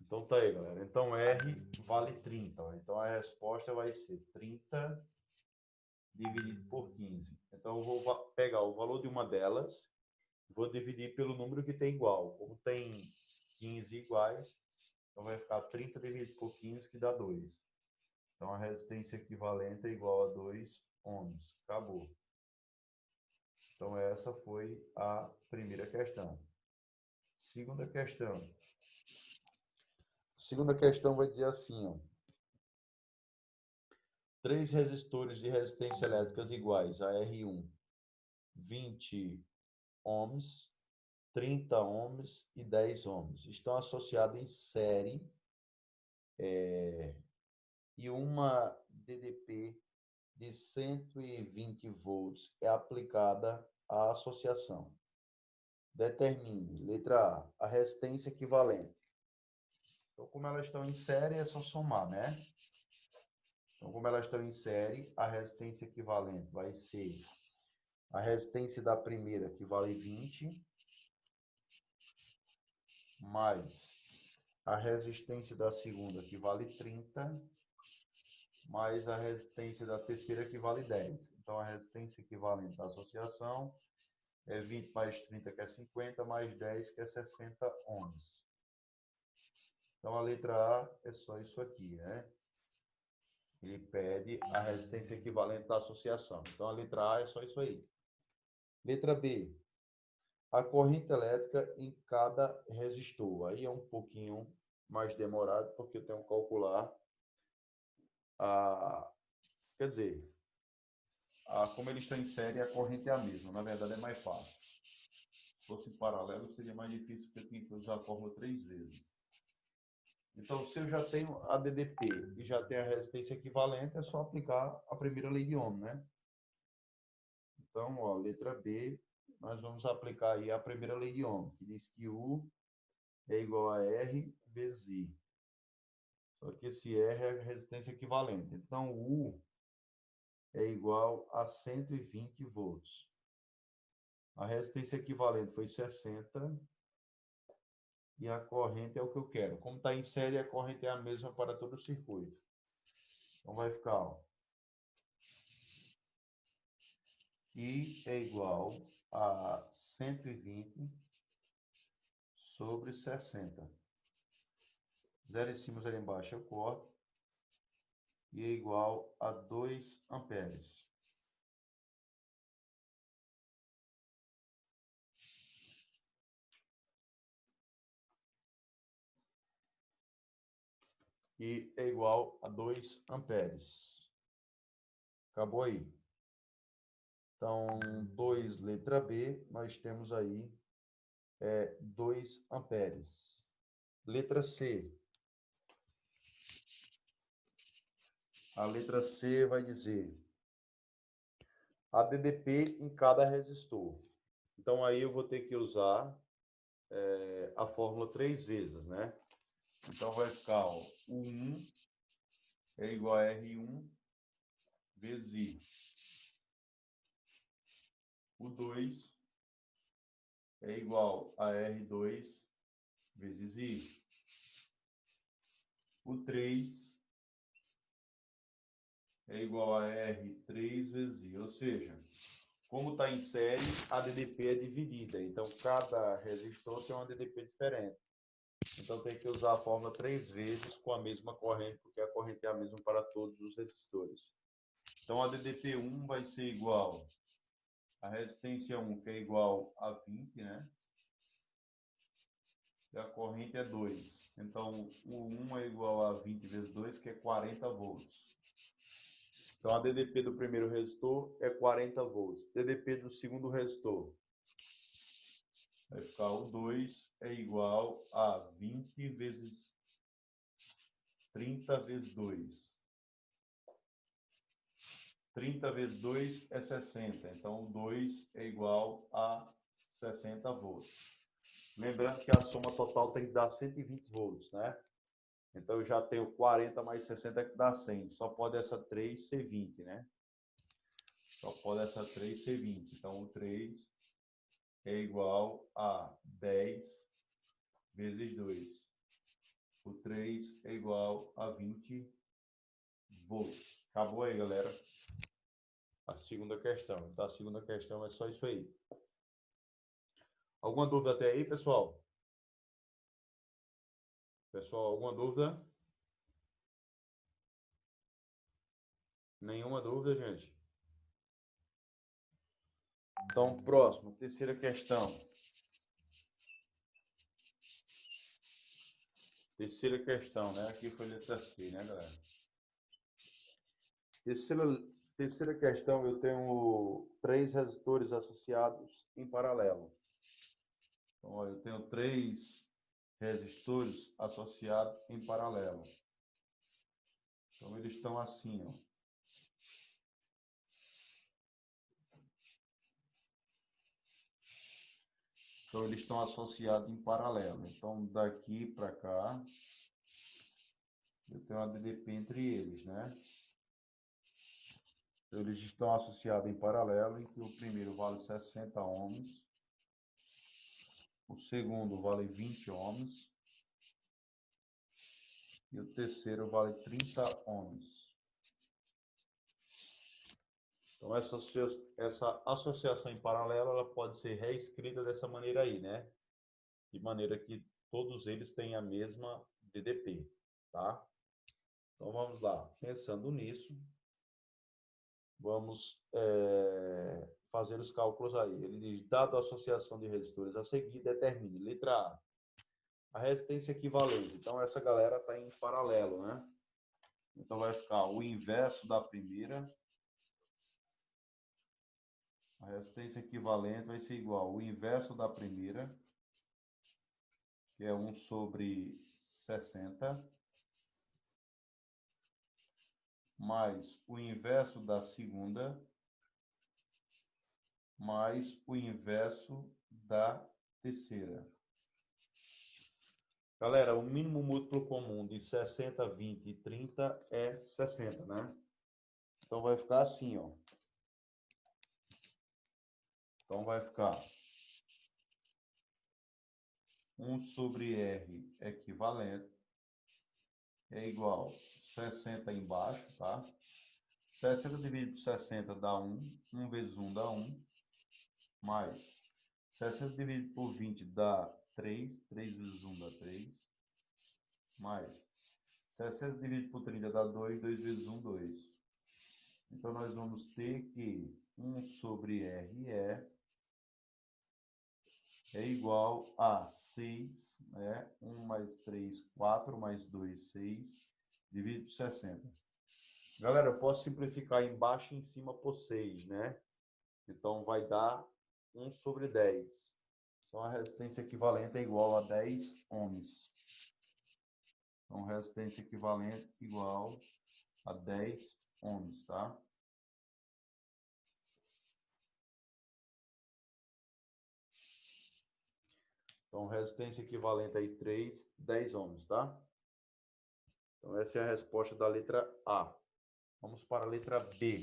Então tá aí, galera. Então R vale 30. Ó. Então a resposta vai ser 30 dividido por 15. Então eu vou pegar o valor de uma delas, vou dividir pelo número que tem igual. Como tem 15 iguais, então vai ficar 30 dividido por 15, que dá 2. Então a resistência equivalente é igual a 2 ohms. Acabou. Então essa foi a primeira questão. Segunda questão. Segunda questão vai dizer assim, ó. 3 resistores de resistência elétricas iguais a R1, 20 ohms, 30 ohms e 10 ohms estão associados em série e uma DDP de 120 volts é aplicada à associação. Determine, letra A, a resistência equivalente. Então, como elas estão em série, é só somar, né? Então, como elas estão em série, a resistência equivalente vai ser a resistência da primeira, que vale 20, mais a resistência da segunda, que vale 30, mais a resistência da terceira, que vale 10. Então, a resistência equivalente da associação é 20 mais 30, que é 50, mais 10, que é 60 ohms. Então, a letra A é só isso aqui, né? Ele pede a resistência equivalente da associação. Então, a letra A é só isso aí. Letra B. A corrente elétrica em cada resistor. Aí é um pouquinho mais demorado, porque eu tenho que calcular quer dizer, como eles estão em série, a corrente é a mesma. Na verdade, é mais fácil. Se fosse em paralelo, seria mais difícil, porque eu tinha que usar a fórmula 3 vezes. Então, se eu já tenho a DDP e já tenho a resistência equivalente, é só aplicar a primeira lei de Ohm, né? Então, ó, letra B, nós vamos aplicar aí a primeira lei de Ohm, que diz que U é igual a R vezes I. Só que esse R é a resistência equivalente. Então, U é igual a 120 volts. A resistência equivalente foi 60 e a corrente é o que eu quero. Como está em série, a corrente é a mesma para todo o circuito. Então, vai ficar, ó, I é igual a 120 sobre 60. 0 em cima, 0 embaixo, eu corto. E é igual a 2 amperes. E é igual a 2 amperes. Acabou aí. Então, 2, letra B, nós temos aí 2 amperes. Letra C. A letra C vai dizer a DDP em cada resistor. Então, aí eu vou ter que usar a fórmula 3 vezes, né? Então, vai ficar, ó, U1 é igual a R1 vezes I. U2 é igual a R2 vezes I. U3 é igual a R3 vezes I. Ou seja, como está em série, a DDP é dividida. Então, cada resistor tem uma DDP diferente. Então, tem que usar a fórmula 3 vezes com a mesma corrente, porque a corrente é a mesma para todos os resistores. Então, a DDP1 vai ser igual a resistência 1, que é igual a 20, né? E a corrente é 2. Então, o 1 é igual a 20 vezes 2, que é 40 volts. Então, a DDP do primeiro resistor é 40 volts. DDP do segundo resistor vai ficar o 2 é igual a 20 vezes 30 vezes 2. 30 vezes 2 é 60. Então, o 2 é igual a 60 volts. Lembrando que a soma total tem que dar 120 volts, né? Então, eu já tenho 40 mais 60 que dá 100. Só pode essa 3 ser 20, né? Só pode essa 3 ser 20. Então, o 3 é igual a 10 vezes 2. por 3 é igual a 20 volts. Acabou aí, galera. A segunda questão. Então, a segunda questão é só isso aí. Alguma dúvida até aí, pessoal? Pessoal, alguma dúvida? Nenhuma dúvida, gente? Então, próximo, terceira questão. Terceira questão, né? Aqui foi letra C, né, galera? Terceira questão, eu tenho 3 resistores associados em paralelo. Então, ó, eu tenho 3 resistores associados em paralelo. Então, eles estão assim, ó. Então, eles estão associados em paralelo. Então, daqui para cá, eu tenho uma DDP entre eles, né? Então, eles estão associados em paralelo, em que o primeiro vale 60 ohms, o segundo vale 20 ohms e o terceiro vale 30 ohms. Então, essa associação em paralelo, ela pode ser reescrita dessa maneira aí, né? De maneira que todos eles têm a mesma DDP, tá? Então, vamos lá. Pensando nisso, vamos fazer os cálculos aí. Ele diz, dado a associação de resistores a seguir, determine. Letra A resistência equivalente. Então, essa galera está em paralelo, né? Então, vai ficar o inverso da primeira. A resistência equivalente vai ser igual ao inverso da primeira, que é 1 sobre 60, mais o inverso da segunda, mais o inverso da terceira. Galera, o mínimo múltiplo comum de 60, 20 e 30 é 60, né? Então, vai ficar assim, ó. Então, vai ficar 1 sobre R equivalente é igual a 60 embaixo, tá? 60 dividido por 60 dá 1. 1 vezes 1 dá 1. Mais 60 dividido por 20 dá 3. 3 vezes 1 dá 3. Mais 60 dividido por 30 dá 2. 2 vezes 1, 2. Então, nós vamos ter que 1 sobre R é igual a 6, né? 1 mais 3, 4, mais 2, 6, dividido por 60. Galera, eu posso simplificar embaixo e em cima por 6, né? Então, vai dar 1 sobre 10. Então, a resistência equivalente é igual a 10 ohms. Então, resistência equivalente igual a 10 ohms, tá? Então, resistência equivalente aí 10 ohms, tá? Então, essa é a resposta da letra A. Vamos para a letra B.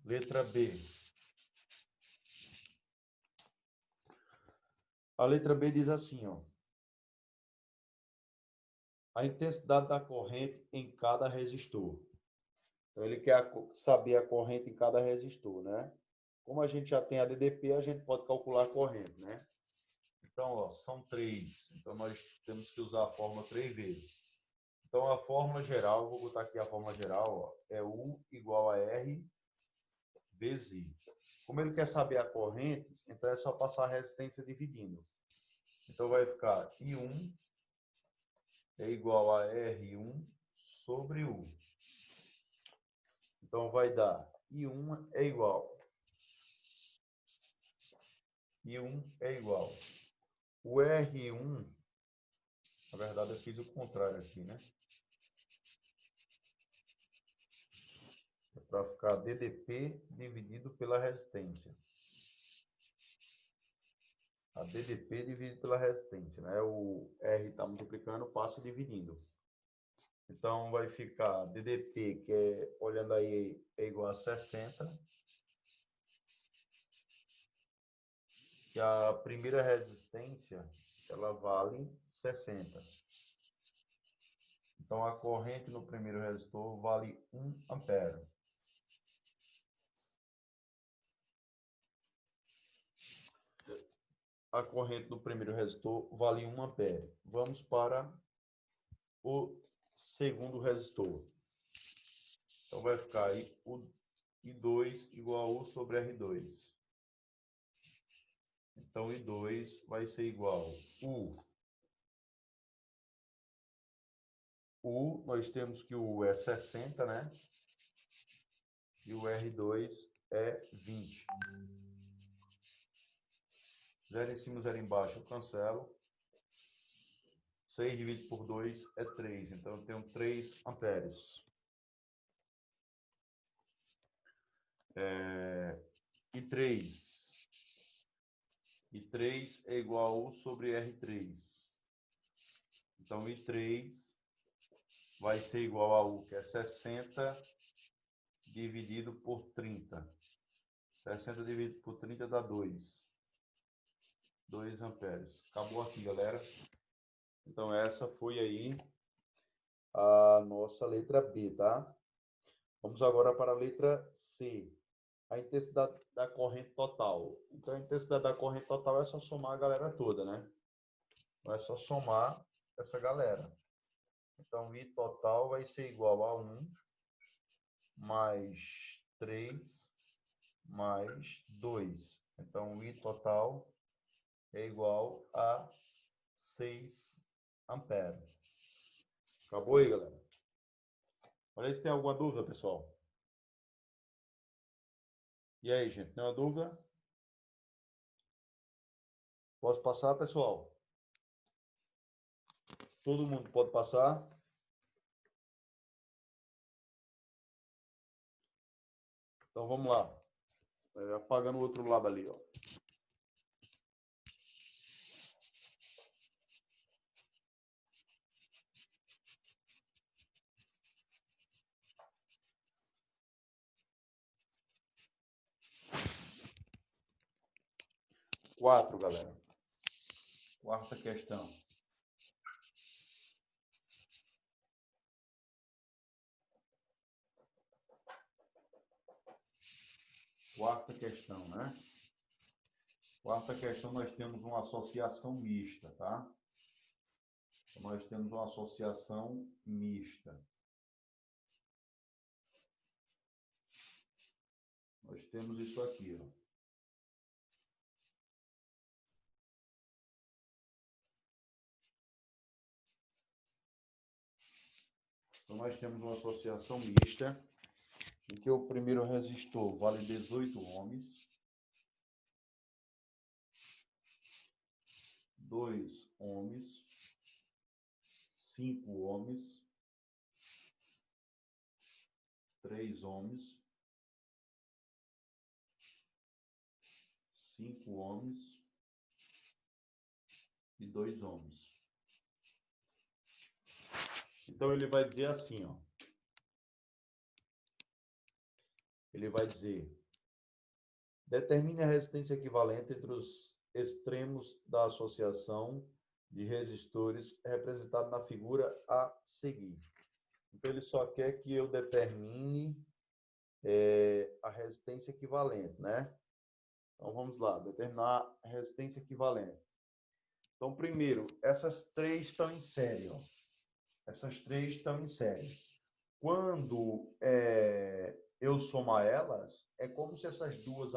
Letra B. A letra B diz assim, ó. A intensidade da corrente em cada resistor. Então, ele quer saber a corrente em cada resistor, né? Como a gente já tem a DDP, a gente pode calcular a corrente, né? Então, ó, são 3. Então, nós temos que usar a fórmula 3 vezes. Então, a fórmula geral, vou botar aqui a fórmula geral, ó, é U igual a R vezes I. Como ele quer saber a corrente, então é só passar a resistência dividindo. Então, vai ficar I1 é igual a R1 sobre U. Então, vai dar I1 é igual. I1 é igual. O R1, na verdade, eu fiz o contrário aqui, né? É para ficar DDP dividido pela resistência. A A DDP dividido pela resistência, né? O R está multiplicando, passa dividindo. Então, vai ficar DDP, que é, olhando aí, é igual a 60. Que a primeira resistência, ela vale 60. Então, a corrente no primeiro resistor vale 1 ampere. A corrente do primeiro resistor vale 1 ampere. Vamos para o segundo resistor. Então, vai ficar aí o I2 igual a U sobre R2. Então, I2 vai ser igual a U, nós temos que o U é 60, né? E o R2 é 20. 0 em cima, 0 embaixo, eu cancelo. 6 dividido por 2 é 3. Então, eu tenho 3 amperes. E 3 é igual a U sobre R3. Então, I3 vai ser igual a U, que é 60 dividido por 30. 60 dividido por 30 dá 2. 2 amperes. Acabou aqui, galera. Então, essa foi aí a nossa letra B, tá? Vamos agora para a letra C. A intensidade da corrente total. Então, a intensidade da corrente total é só somar a galera toda, né? Não é só somar essa galera. Então, I total vai ser igual a 1 mais 3 mais 2. Então, I total é igual a 6 amperes. Acabou aí, galera? Olha aí se tem alguma dúvida, pessoal. E aí, gente, tem uma dúvida? Posso passar, pessoal? Todo mundo pode passar? Então, vamos lá. Apagando o outro lado ali, ó. Quatro, galera. Quarta questão. Quarta questão, né? Quarta questão, nós temos uma associação mista, tá? Então, nós temos uma associação mista. Nós temos isso aqui, ó. Então, nós temos uma associação mista, em que o primeiro resistor vale 18 ohms, 2 ohms, 5 ohms, 3 ohms, 5 ohms e 2 ohms. Então, ele vai dizer assim, ó. Ele vai dizer: determine a resistência equivalente entre os extremos da associação de resistores representado na figura a seguir. Então, ele só quer que eu determine a resistência equivalente, né? Então, vamos lá, determinar a resistência equivalente. Então, primeiro, essas três estão em série, ó. Essas três estão em série. Quando eu somar elas, é como se essas duas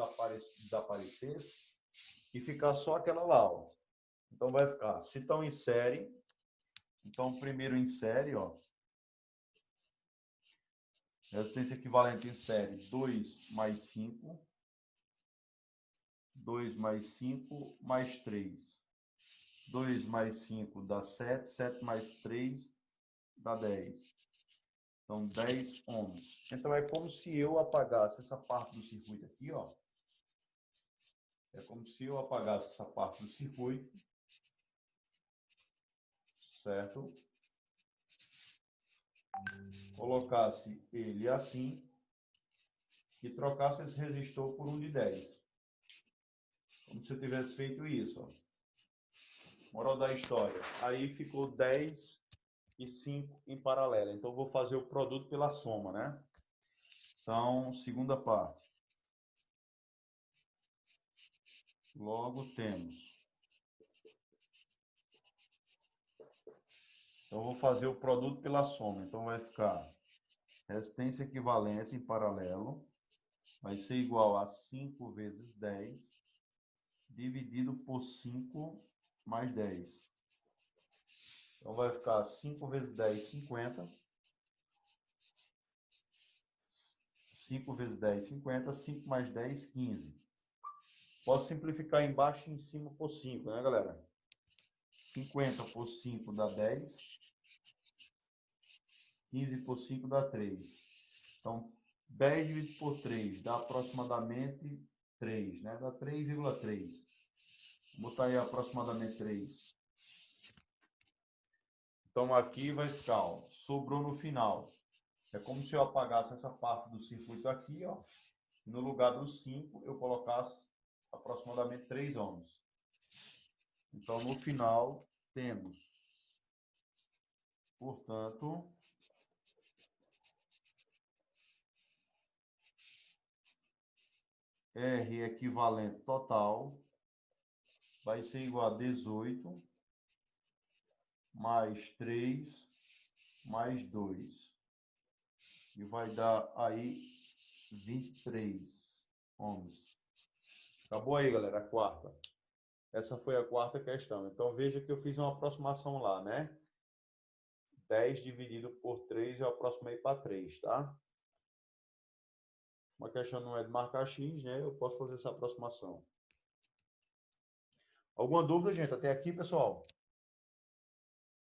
desaparecessem e ficar só aquela lá, ó. Então, vai ficar, se estão em série, então, primeiro em série, ó, resistência equivalente em série, 2 mais 5, 2 mais 5 mais 3. 2 mais 5 dá 7, 7 mais 3 dá 10. Então, 10 ohms. Então, é como se eu apagasse essa parte do circuito aqui, ó. É como se eu apagasse essa parte do circuito, certo? Colocasse ele assim e trocasse esse resistor por um de 10. Como se eu tivesse feito isso, ó. Moral da história. Aí ficou 10 e 5 em paralelo. Então, eu vou fazer o produto pela soma, né? Então, segunda parte. Logo temos. Então, eu vou fazer o produto pela soma. Então, vai ficar resistência equivalente em paralelo. Vai ser igual a 5 vezes 10, dividido por 5 mais 10. Então, vai ficar 5 vezes 10, 50. 5 vezes 10, 50. 5 mais 10, 15. Posso simplificar embaixo e em cima por 5, né, galera? 50 por 5 dá 10. 15 por 5 dá 3. Então, 10 dividido por 3 dá aproximadamente 3, né? Dá 3,3. Vou botar aí aproximadamente 3. Então, aqui vai ficar, ó, sobrou no final. É como se eu apagasse essa parte do circuito aqui, ó. E no lugar dos 5, eu colocasse aproximadamente 3 ohms. Então, no final, temos, portanto, R equivalente total vai ser igual a 18 mais 3 mais 2. E vai dar aí 23 ohms. Acabou aí, galera, a quarta. Essa foi a quarta questão. Então, veja que eu fiz uma aproximação lá, né? 10 dividido por 3, eu aproximei para 3, tá? Uma questão não é de marcar X, né? Eu posso fazer essa aproximação. Alguma dúvida, gente? Até aqui, pessoal?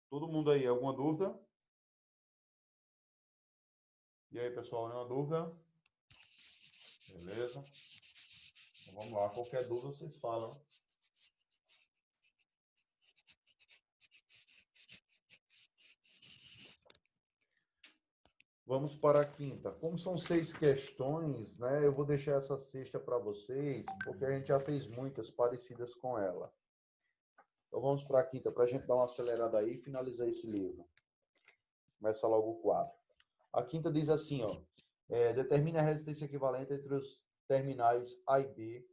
Todo mundo aí, alguma dúvida? E aí, pessoal, nenhuma dúvida? Beleza? Então, vamos lá. Qualquer dúvida, vocês falam. Vamos para a quinta. Como são 6 questões, né? Eu vou deixar essa sexta para vocês, porque a gente já fez muitas parecidas com ela. Então vamos para a quinta, para a gente dar uma acelerada aí e finalizar esse livro. Começa logo o 4. A quinta diz assim, ó. Determine a resistência equivalente entre os terminais A e B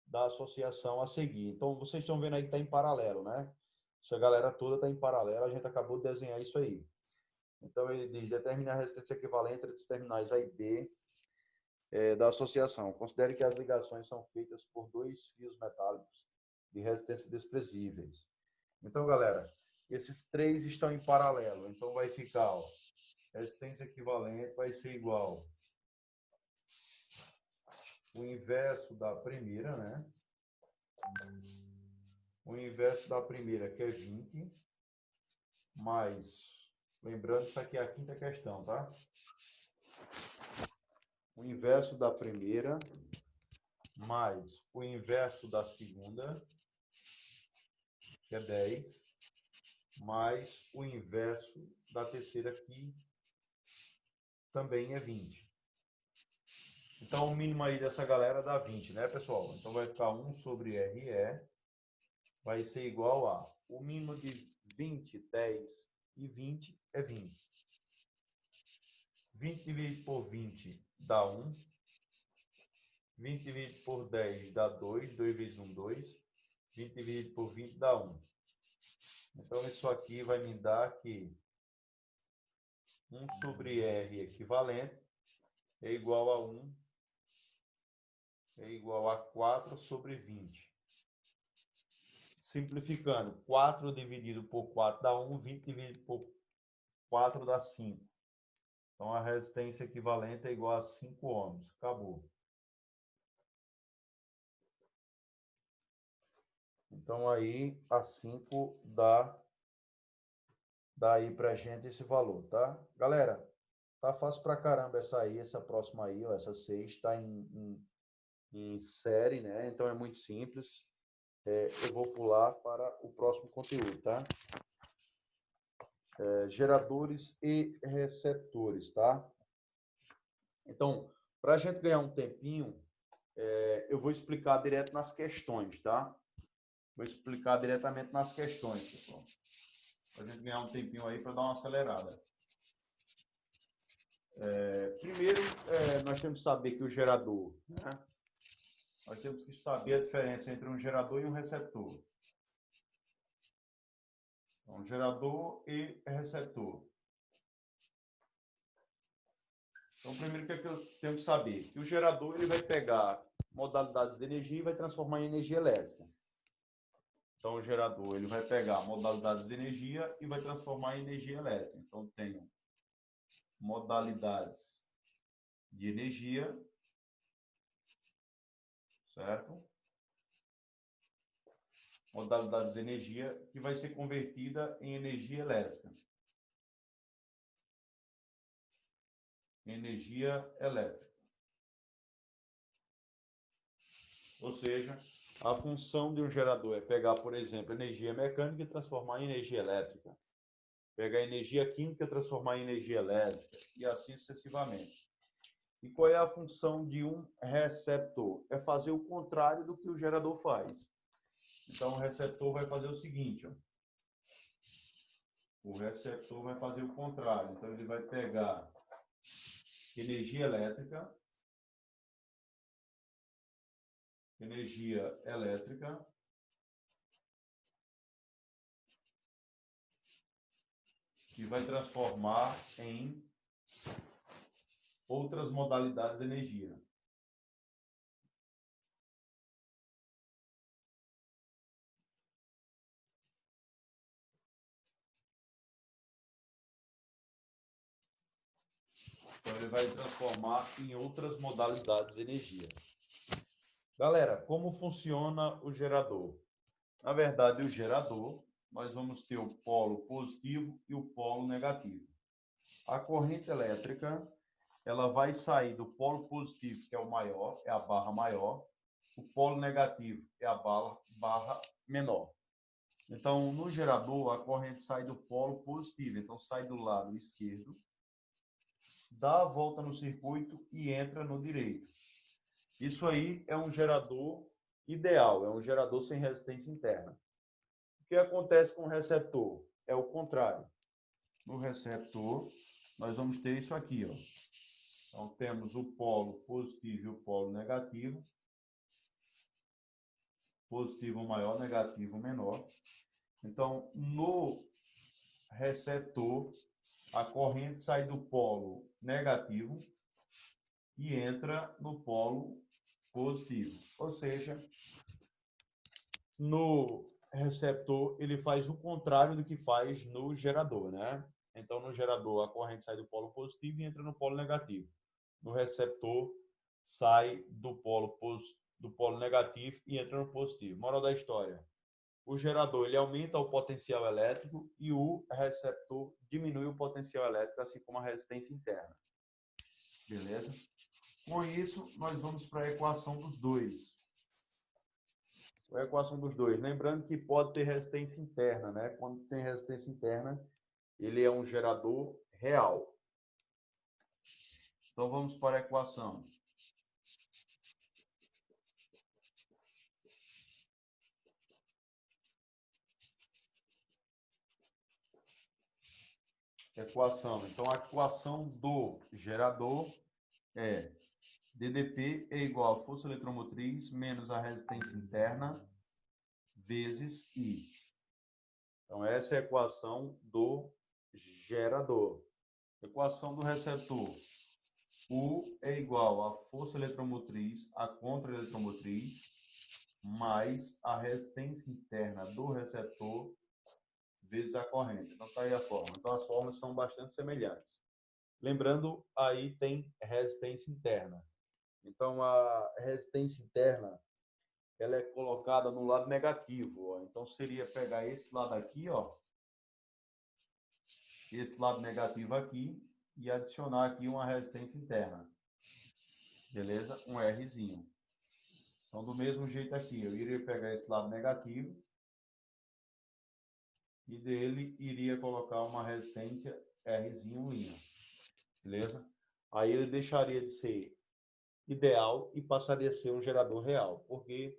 da associação a seguir. Então, vocês estão vendo aí que está em paralelo, né? Essa galera toda está em paralelo. A gente acabou de desenhar isso aí. Então, ele diz, determine a resistência equivalente entre os terminais A e B da associação. Considere que as ligações são feitas por 2 fios metálicos de resistência desprezíveis. Então, galera, esses 3 estão em paralelo. Então, vai ficar, ó, resistência equivalente vai ser igual o inverso da primeira, né? O inverso da primeira, que é 20, mais, lembrando, isso aqui é a quinta questão, tá? O inverso da primeira, mais o inverso da segunda, que é 10, mais o inverso da terceira, que também é 20. Então, o mínimo aí dessa galera dá 20, né, pessoal? Então, vai ficar 1 sobre RE, vai ser igual a, o mínimo de 20, 10 e 20 é 20. 20 dividido por 20 dá 1. 20 dividido por 10 dá 2. 2 vezes 1, 2. 20 dividido por 20 dá 1. Então, isso aqui vai me dar que 1 sobre R equivalente é igual a 1, é igual a 4 sobre 20. Simplificando, 4 dividido por 4 dá 1, 20 dividido por 4 dá 5. Então, a resistência equivalente é igual a 5 ohms. Acabou. Então, aí, a 5 dá aí pra gente esse valor, tá? Galera, tá fácil pra caramba essa aí, essa próxima aí, ó, essa 6, tá em em série, né? Então é muito simples. Eu vou pular para o próximo conteúdo, tá? Geradores e receptores, tá? Então, para a gente ganhar um tempinho, eu vou explicar direto nas questões, tá? Vou explicar diretamente nas questões, pessoal. Para a gente ganhar um tempinho aí para dar uma acelerada. Primeiro, nós temos que saber que o gerador, né? Nós temos que saber a diferença entre um gerador e um receptor. Então, gerador e receptor. Então, primeiro, o que é que eu tenho que saber? Que o gerador ele vai pegar modalidades de energia e vai transformar em energia elétrica. Então, o gerador ele vai pegar modalidades de energia e vai transformar em energia elétrica. Então, tenho modalidades de energia, certo? Modalidades de energia que vai ser convertida em energia elétrica. Energia elétrica. Ou seja, a função de um gerador é pegar, por exemplo, energia mecânica e transformar em energia elétrica. Pegar energia química e transformar em energia elétrica. E assim sucessivamente. E qual é a função de um receptor? É fazer o contrário do que o gerador faz. Então, o receptor vai fazer o seguinte, ó. O receptor vai fazer o contrário. Então, ele vai pegar energia elétrica, e vai transformar em outras modalidades de energia. Então, ele vai transformar em outras modalidades de energia. Galera, como funciona o gerador? Na verdade, o gerador, nós vamos ter o polo positivo e o polo negativo. A corrente elétrica, ela vai sair do polo positivo, que é o maior, é a barra maior, o polo negativo é a barra menor. Então, no gerador, a corrente sai do polo positivo, então sai do lado esquerdo, dá a volta no circuito e entra no direito. Isso aí é um gerador ideal, é um gerador sem resistência interna. O que acontece com o receptor? É o contrário. No receptor, nós vamos ter isso aqui, ó. Então, temos o polo positivo e o polo negativo. Positivo maior, negativo menor. Então, no receptor, a corrente sai do polo negativo e entra no polo positivo. Ou seja, no receptor, ele faz o contrário do que faz no gerador, né? Então, no gerador, a corrente sai do polo positivo e entra no polo negativo. No receptor, sai do polo negativo e entra no positivo. Moral da história: o gerador ele aumenta o potencial elétrico e o receptor diminui o potencial elétrico, assim como a resistência interna. Beleza? Com isso, nós vamos para a equação dos dois. A equação dos dois. Lembrando que pode ter resistência interna, né? Quando tem resistência interna, ele é um gerador real. Então, vamos para a equação. Equação. Então, a equação do gerador é DDP é igual a força eletromotriz menos a resistência interna vezes I. Então, essa é a equação do gerador. Equação do receptor. U é igual a força eletromotriz, a contra-eletromotriz, mais a resistência interna do receptor vezes a corrente. Então, está aí a fórmula. Então, as fórmulas são bastante semelhantes. Lembrando, aí tem resistência interna. Então, a resistência interna, ela é colocada no lado negativo. Ó. Então, seria pegar esse lado aqui, ó, esse lado negativo aqui, e adicionar aqui uma resistência interna. Beleza? Um Rzinho. Então, do mesmo jeito aqui, eu iria pegar esse lado negativo e dele iria colocar uma resistência Rzinho linha, beleza? Aí ele deixaria de ser ideal e passaria a ser um gerador real, porque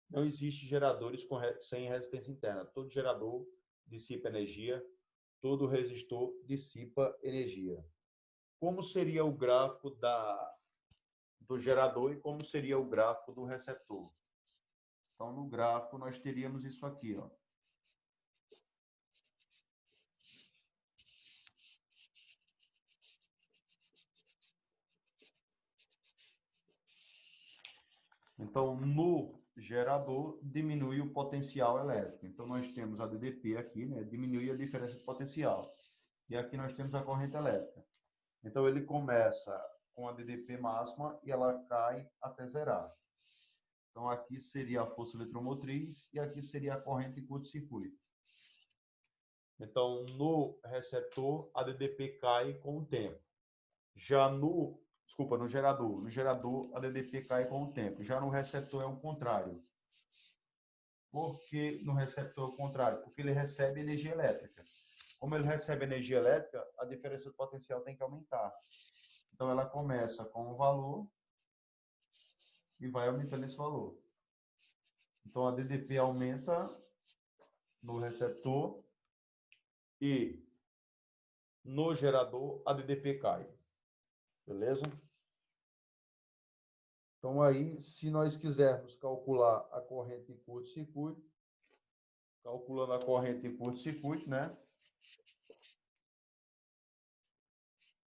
não existe geradores sem resistência interna. Todo gerador dissipa energia, todo resistor dissipa energia. Como seria o gráfico do gerador e como seria o gráfico do receptor? Então, no gráfico, nós teríamos isso aqui, ó. Então, no gerador, diminui o potencial elétrico. Então, nós temos a DDP aqui, né? Diminui a diferença de potencial. E aqui nós temos a corrente elétrica. Então, ele começa com a DDP máxima e ela cai até zerar. Então, aqui seria a força eletromotriz e aqui seria a corrente em curto-circuito. Então, no receptor, a DDP cai com o tempo. Já no gerador, a DDP cai com o tempo. Já no receptor é o contrário. Por que no receptor é o contrário? Porque ele recebe energia elétrica. Como ele recebe energia elétrica, a diferença de potencial tem que aumentar. Então, ela começa com um valor e vai aumentando esse valor. Então, a DDP aumenta no receptor e no gerador a DDP cai. Beleza? Então, aí, se nós quisermos calcular a corrente em curto-circuito, calculando a corrente em curto-circuito, né?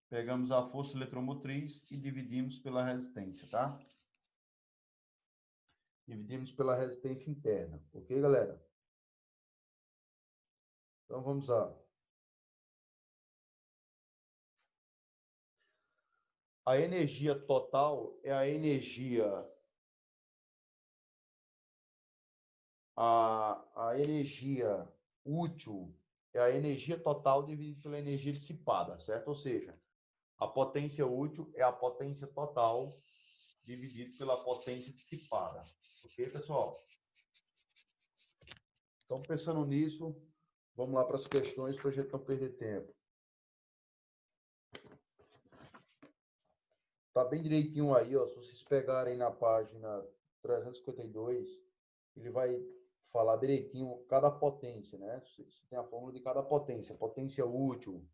Pegamos a força eletromotriz e dividimos pela resistência, tá? Dividimos pela resistência interna, ok, galera? Então, vamos lá. A energia total é a energia... A energia útil é a energia total dividida pela energia dissipada, certo? Ou seja, a potência útil é a potência total dividido pela potência dissipada. Ok, pessoal? Então, pensando nisso, vamos lá para as questões para a gente não perder tempo. Tá bem direitinho aí, ó. Se vocês pegarem na página 352, ele vai falar direitinho cada potência, né? Você tem a fórmula de cada potência. Potência útil,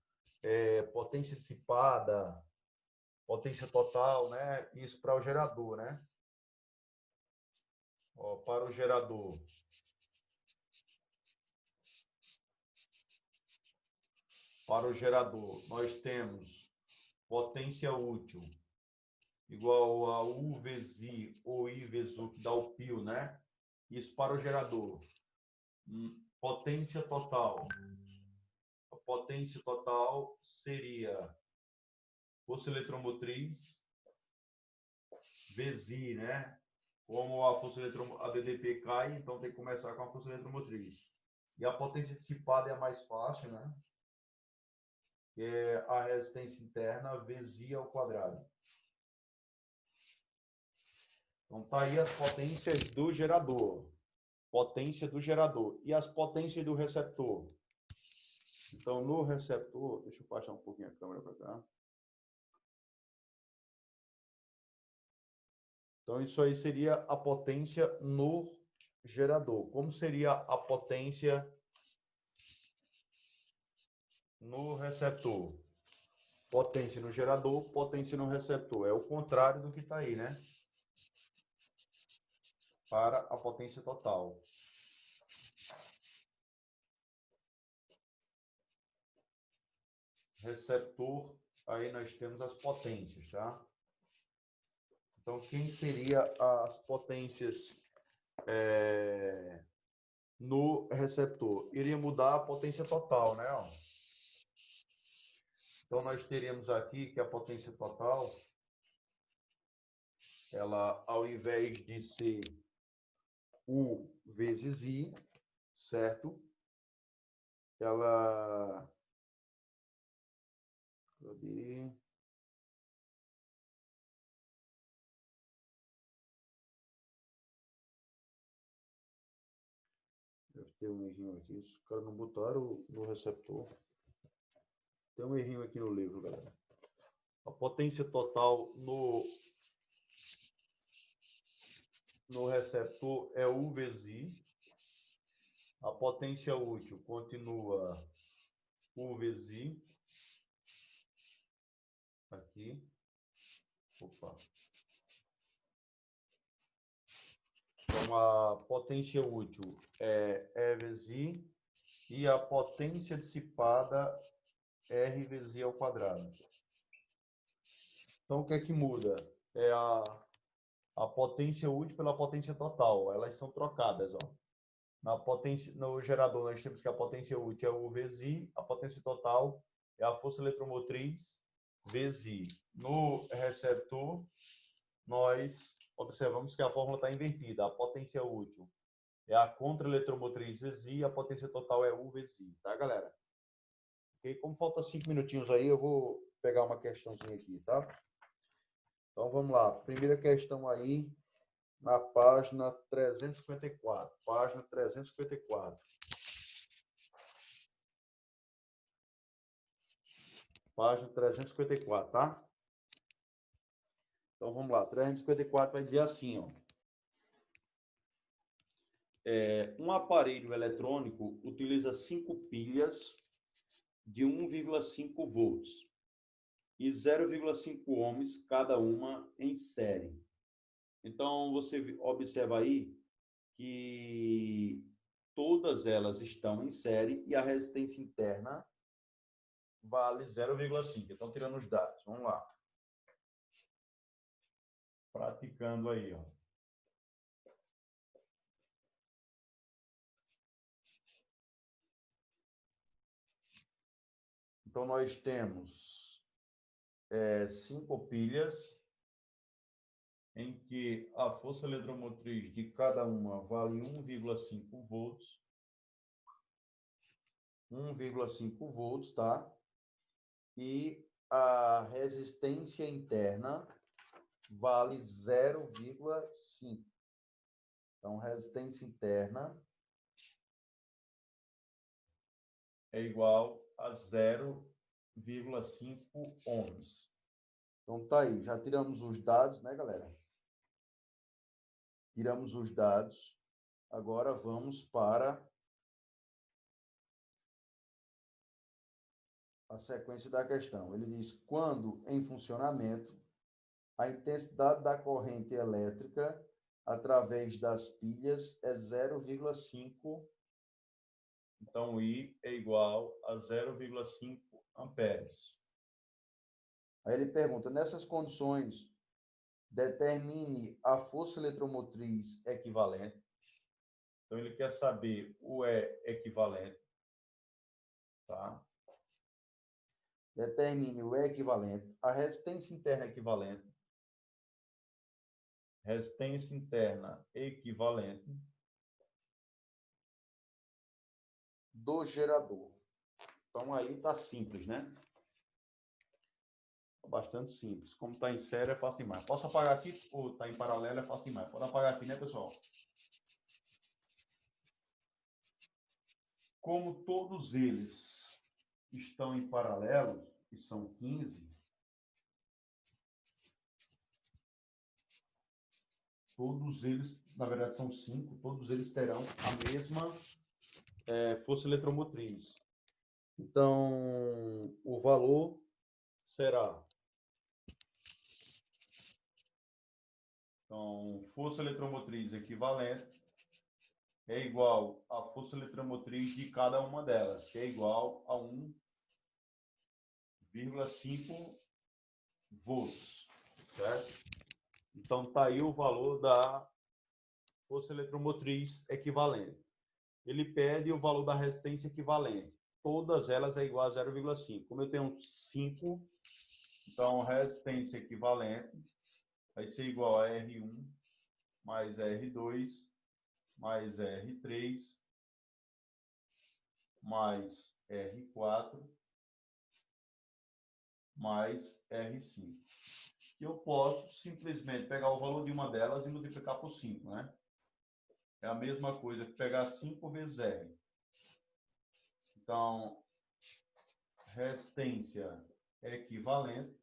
potência dissipada, potência total, né? Isso para o gerador, né? Ó, para o gerador. Para o gerador, nós temos potência útil igual a U vezes I ou I vezes U, que dá o π, né? Isso para o gerador. Potência total. A potência total seria força eletromotriz vezes I, né? Como a força a DDP cai, então tem que começar com a força eletromotriz. E a potência dissipada é a mais fácil, né? Que é a resistência interna vezes I ao quadrado. Então, tá aí as potências do gerador. Potência do gerador. E as potências do receptor. Então, no receptor... Deixa eu baixar um pouquinho a câmera para cá. Então, isso aí seria a potência no gerador. Como seria a potência no receptor? Potência no gerador, potência no receptor. É o contrário do que está aí, né? Para a potência total. Receptor, aí nós temos as potências, tá? Então, quem seria as potências no receptor? Iria mudar a potência total, né? Ó. Então, nós teríamos aqui que a potência total, ela, ao invés de ser U vezes I, certo? Ela... Cadê? Tem um errinho aqui. Os caras não botaram no receptor. Tem um errinho aqui no livro, galera. A potência total no receptor é U vezes I. A potência útil continua U vezes I. Aqui. Opa. Então, a potência útil é E vezes I. E a potência dissipada R vezes I ao quadrado. Então, o que é que muda? É a potência útil pela potência total. Elas são trocadas, ó. No gerador, nós temos que a potência útil é U vezes I, a potência total é a força eletromotriz vezes I. No receptor, nós observamos que a fórmula está invertida. A potência útil é a contra-eletromotriz vezes I, a potência total é U vezes I, tá, galera? Ok? Como falta 5 minutinhos aí, eu vou pegar uma questãozinha aqui, tá? Então, vamos lá. Primeira questão aí, na página 354. Página 354. Página 354, tá? Então, vamos lá. 354 vai dizer assim, ó. Um aparelho eletrônico utiliza 5 pilhas de 1,5 volts e 0,5 ohms cada uma em série. Então, você observa aí que todas elas estão em série e a resistência interna vale 0,5. Então, tirando os dados. Vamos lá. Praticando aí, ó. Então, nós temos 5 pilhas em que a força eletromotriz de cada uma vale 1,5 volts. 1,5 volts, tá? E a resistência interna vale 0,5. Então, resistência interna é igual a 0,5 ohms. Então, tá aí. Já tiramos os dados, né, galera? Tiramos os dados. Agora, vamos para a sequência da questão. Ele diz, quando em funcionamento, a intensidade da corrente elétrica através das pilhas é 0,5. Então, I é igual a 0,5 amperes. Aí ele pergunta, nessas condições, determine a força eletromotriz equivalente. Então, ele quer saber o E equivalente. Tá? Determine o E equivalente, a resistência interna equivalente. Resistência interna equivalente do gerador. Então, aí está simples, né? Bastante simples. Como está em série, é fácil demais. Posso apagar aqui ou está em paralelo, é fácil demais. Pode apagar aqui, né, pessoal? Como todos eles estão em paralelo, e são 15, todos eles, na verdade são 5, todos eles terão a mesma força eletromotriz. Então, o valor será... Então, força eletromotriz equivalente é igual à força eletromotriz de cada uma delas, que é igual a 1,5 volts, certo? Então, tá aí o valor da força eletromotriz equivalente. Ele pede o valor da resistência equivalente. Todas elas é igual a 0,5. Como eu tenho 5, então resistência equivalente vai ser igual a R1 mais R2 mais R3 mais R4 mais R5. Eu posso simplesmente pegar o valor de uma delas e multiplicar por 5, né? é a mesma coisa que pegar 5 vezes R. Então, resistência equivalente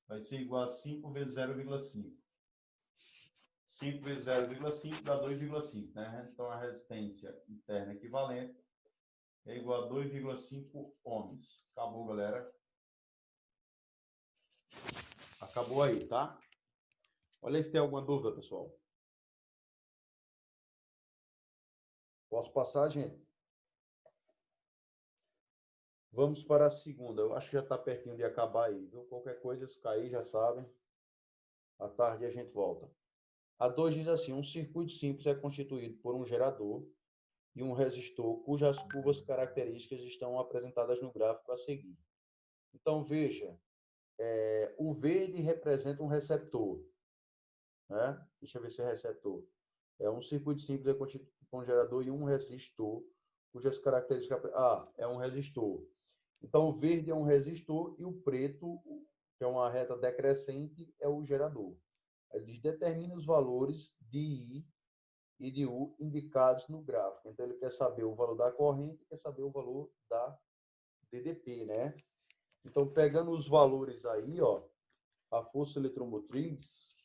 vai ser igual a 5 vezes 0,5. 5 vezes 0,5 dá 2,5, né? Então, a resistência interna equivalente é igual a 2,5 ohms. Acabou, galera. Acabou aí, tá? Olha se tem alguma dúvida, pessoal. Posso passar, gente? Vamos para a segunda. Eu acho que já está pertinho de acabar aí, viu? Qualquer coisa, se cair, já sabem. À tarde a gente volta. A 2 diz assim: um circuito simples é constituído por um gerador e um resistor cujas curvas características estão apresentadas no gráfico a seguir. Então, veja, o verde representa um receptor, né? Deixa eu ver se é receptor. É um circuito simples é constituído por um gerador e um resistor cujas características... é um resistor. Então, o verde é um resistor e o preto, que é uma reta decrescente, é o gerador. Ele diz, determina os valores de I e de U indicados no gráfico. Então, ele quer saber o valor da corrente e quer saber o valor da DDP, né? Então, pegando os valores aí, ó, a força eletromotriz,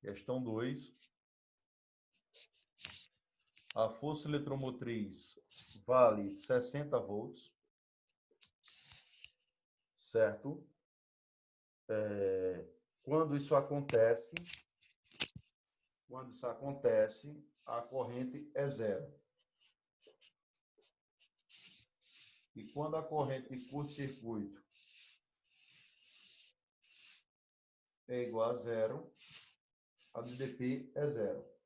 questão 2, a força eletromotriz vale 60 volts, certo? Quando isso acontece, a corrente é zero. E quando a corrente de curto-circuito é igual a zero, a DDP é zero.